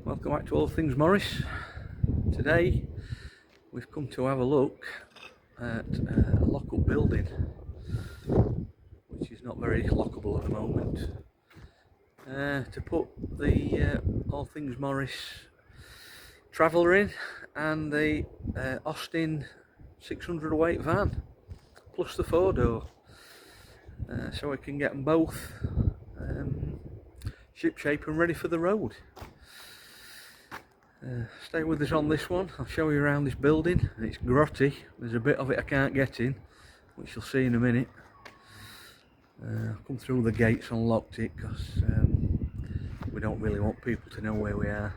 welcome back to All Things Morris. Today we've come to have a look at a lockup building, which is not very lockable at the moment. To put the All Things Morris Traveller in and the Austin 600 weight van, plus the 4-door, so we can get them both ship shape and ready for the road. Stay with us on this one. I'll show you around this building. It's grotty, there's a bit of it I can't get in, which you'll see in a minute. I've come through the gates, unlocked it, because we don't really want people to know where we are.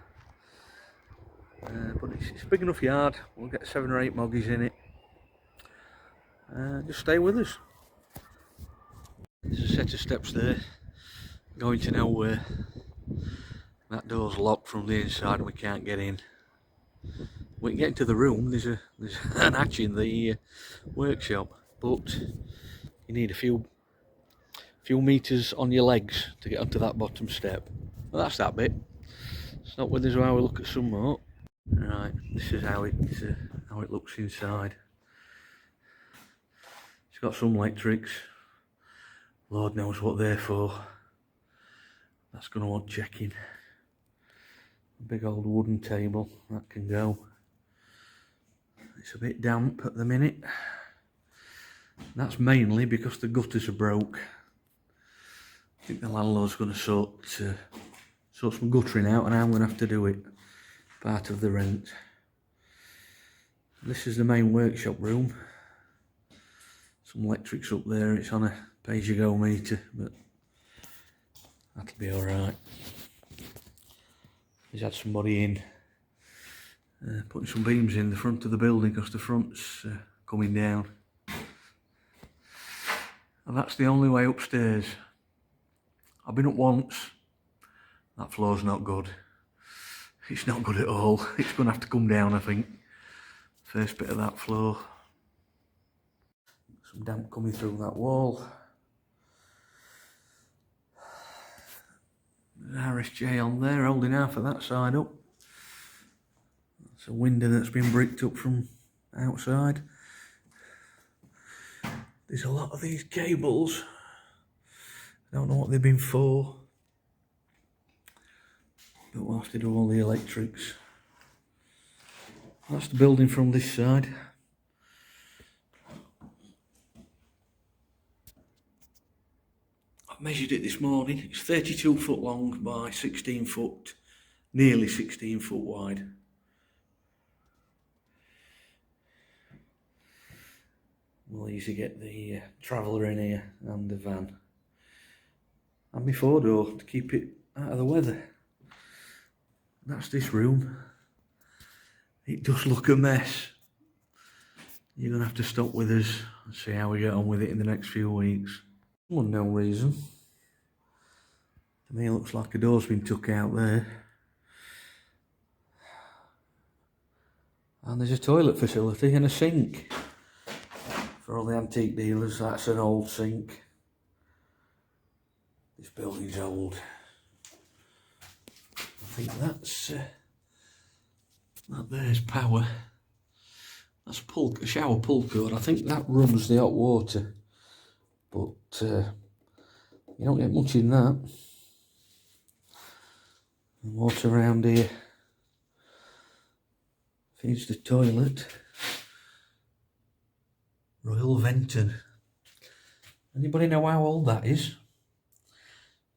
But it's a big enough yard, we'll get 7 or 8 moggies in it. Just stay with us. There's a set of steps there, going to nowhere. That door's locked from the inside and we can't get in. We can get into the room, there's an hatch in the workshop, but you need a few metres on your legs to get onto that bottom step. Well, that's that bit. It's not with us while we look at some more. Right, this is how it looks inside. It's got some electrics. Lord knows what they're for. That's going to want checking. Big old wooden table, that can go. It's a bit damp at the minute. That's mainly because the gutters are broke. I think the landlord's going to sort some guttering out and I'm going to have to do it. Part of the rent. This is the main workshop room. Some electrics up there, it's on a pay-as-you-go meter, but that'll be alright. He's had somebody in putting some beams in the front of the building because the front's coming down. And that's the only way upstairs. I've been up once. That floor's not good. It's not good at all. It's going to have to come down, I think. First bit of that floor. Some damp coming through that wall. There's an RSJ on there holding half of that side up. That's a window that's been bricked up from outside. There's a lot of these cables. I don't know what they've been for. But we'll have to do all the electrics. That's the building from this side. I measured it this morning. It's 32 foot long by 16 foot, nearly 16 foot wide. We'll easily get the Traveller in here and the van. And my 4-door to keep it out of the weather. That's this room. It does look a mess. You're going to have to stop with us and see how we get on with it in the next few weeks. For unknown reason. To me it looks like a door's been took out there. And there's a toilet facility and a sink. For all the antique dealers, that's an old sink. This building's old. I think that's that there's power. That's a shower pull cord. I think that runs the hot water, but you don't get much in that. And water around here feeds the toilet. Royal Venton. Anybody know how old that is?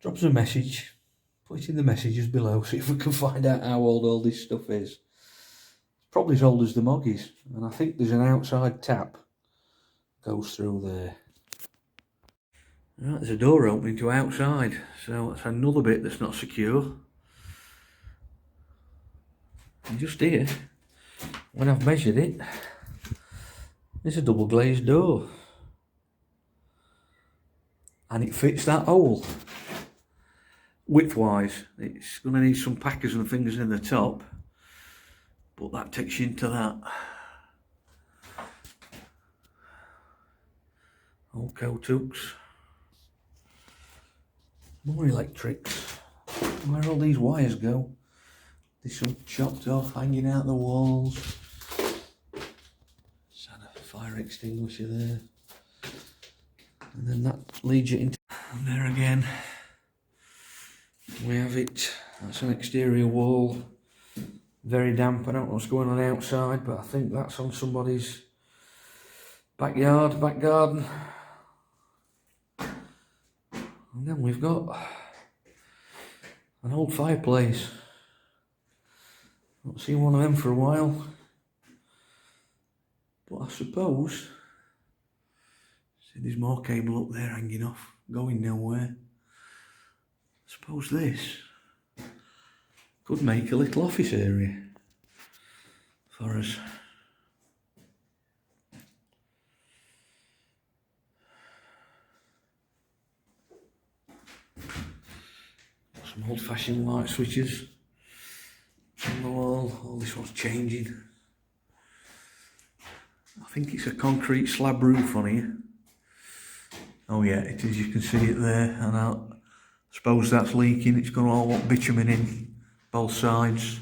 Drop us a message. Put it in the messages below, see if we can find out how old all this stuff is. Probably as old as the moggies, and I think there's an outside tap goes through there. Right, there's a door opening to outside, so that's another bit that's not secure. And just here, when I've measured it, there's a double glazed door. And it fits that hole. Width-wise, it's going to need some packers and things in the top, but that takes you into that. Old Kotooks. More electrics. Where all these wires go? There's some chopped off hanging out the walls. Just had a fire extinguisher there. And then that leads you into... And there again, we have it. That's an exterior wall. Very damp. I don't know what's going on outside, but I think that's on somebody's backyard, back garden. And then we've got an old fireplace. Not seen one of them for a while. But I suppose, see there's more cable up there hanging off, going nowhere. I suppose this could make a little office area for us. Some old-fashioned light switches on the wall. All this one's changing. I think it's a concrete slab roof on here. Oh yeah, it is. You can see it there. And I suppose that's leaking. It's got all what bitumen in both sides.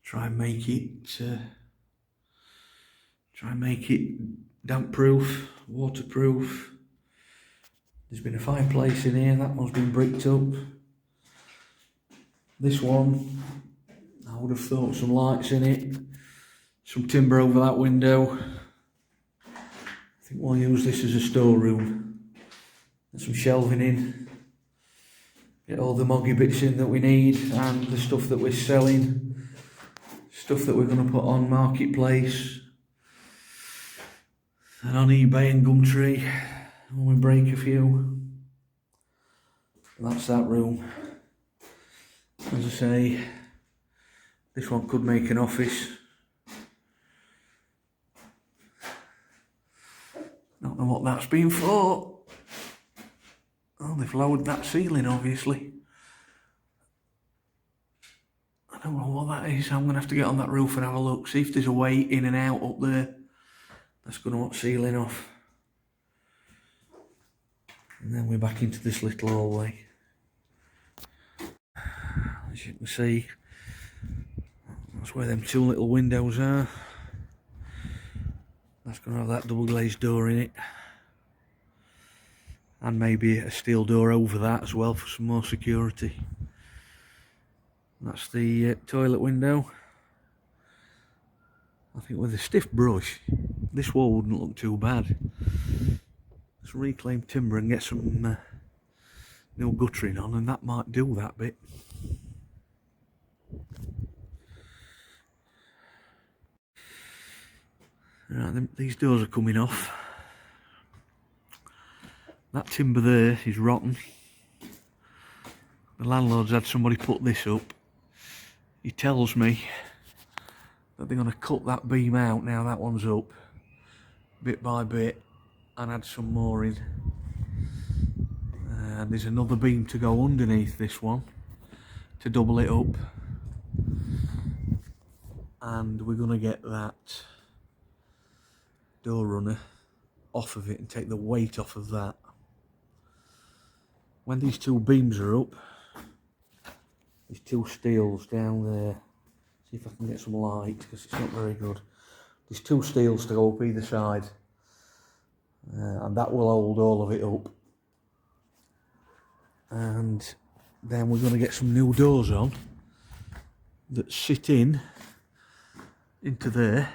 Try and make it damp proof, waterproof. There's been a fireplace in here. That one's been bricked up. This one, I would have thought some lights in it, some timber over that window. I think we'll use this as a storeroom. Get some shelving in. Get all the moggy bits in that we need and the stuff that we're selling. Stuff that we're going to put on Marketplace and on eBay and Gumtree when we break a few. That's that room. As I say, this one could make an office. Don't know what that's been for. Oh, they've lowered that ceiling, obviously. I don't know what that is. I'm going to have to get on that roof and have a look, see if there's a way in and out up there. That's going to want sealing off. And then we're back into this little hallway. As you can see, that's where them two little windows are. That's going to have that double glazed door in it. And maybe a steel door over that as well for some more security. That's the toilet window. I think with a stiff brush, this wall wouldn't look too bad. Let's reclaim timber and get some new guttering on, and that might do that bit. Right, these doors are coming off. That timber there is rotten. The landlord's had somebody put this up. He tells me that they're going to cut that beam out now that one's up, bit by bit, and add some more in. And there's another beam to go underneath this one to double it up. And we're going to get that door runner off of it and take the weight off of that. When these two beams are up, there's two steels down there. See if I can get some light because it's not very good. There's two steels to go up either side, and that will hold all of it up. And then we're going to get some new doors on that sit into there,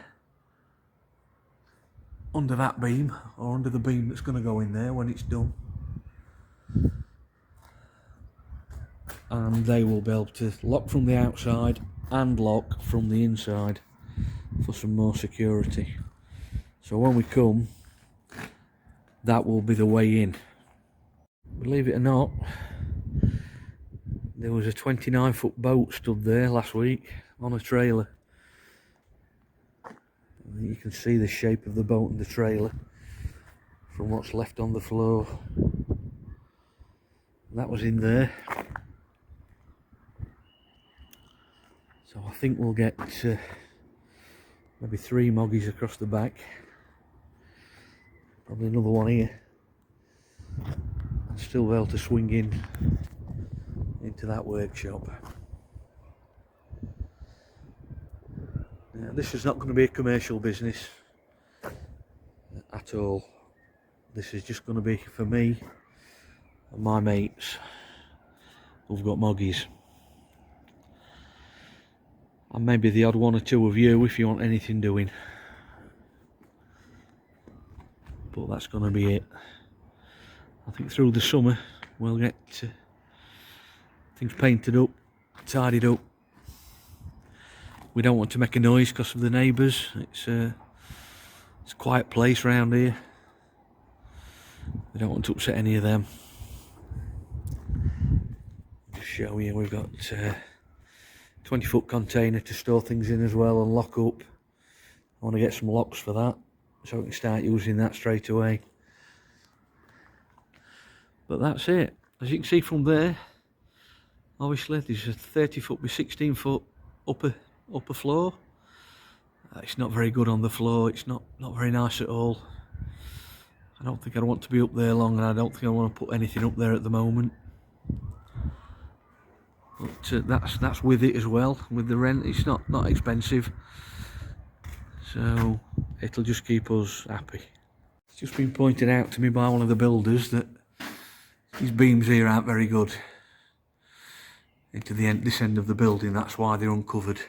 under that beam or under the beam that's going to go in there when it's done. And they will be able to lock from the outside and lock from the inside for some more security. So when we come, that will be the way in. Believe it or not, there was a 29-foot boat stood there last week on a trailer. You can see the shape of the boat and the trailer from what's left on the floor. That was in there. So I think we'll get maybe 3 moggies across the back. Probably another one here. And still be able to swing in into that workshop. This is not going to be a commercial business at all. This is just going to be for me and my mates who've got moggies. And maybe the odd one or two of you if you want anything doing. But that's going to be it. I think through the summer we'll get things painted up, tidied up. We don't want to make a noise because of the neighbours. It's a quiet place round here. We don't want to upset any of them. Just show you, we've got 20-foot container to store things in as well and lock up. I want to get some locks for that so we can start using that straight away. But that's it. As you can see from there, obviously there's a 30-foot by 16-foot upper floor. It's not very good on the floor. It's not very nice at all. I don't think I want to be up there long, and I don't think I want to put anything up there at the moment. But that's with it as well. With the rent, it's not expensive, so it'll just keep us happy. It's just been pointed out to me by one of the builders that these beams here aren't very good into this end of the building. That's why they're uncovered.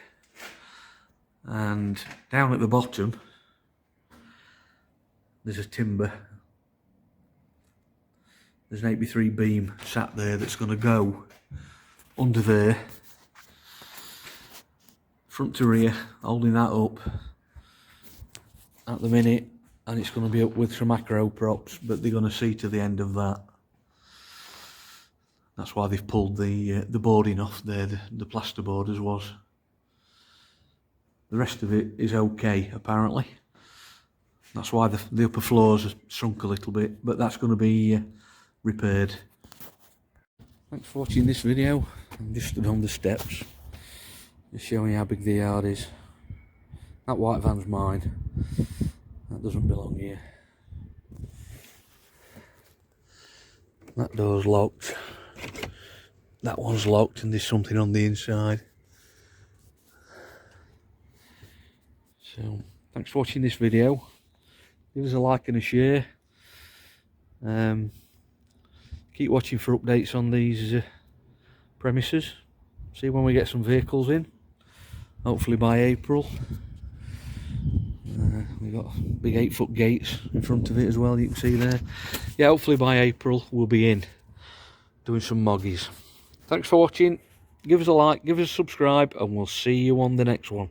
And down at the bottom there's a timber. There's an 8x3 beam sat there that's going to go under there, front to rear, holding that up at the minute, and it's going to be up with some acro props, but they're going to see to the end of that. That's why they've pulled the boarding off there, the plasterboard as was. The rest of it is okay, apparently. That's why the upper floors have shrunk a little bit, but that's going to be repaired. Thanks for watching this video. I'm just stood on the steps, just showing you how big the yard is. That white van's mine. That doesn't belong here. That door's locked. That one's locked, and there's something on the inside. So, thanks for watching this video. Give us a like and a share. Keep watching for updates on these premises. See when we get some vehicles in. Hopefully by April. We've got big 8-foot gates in front of it as well, you can see there. Yeah, hopefully by April we'll be in doing some moggies. Thanks for watching. Give us a like, give us a subscribe, and we'll see you on the next one.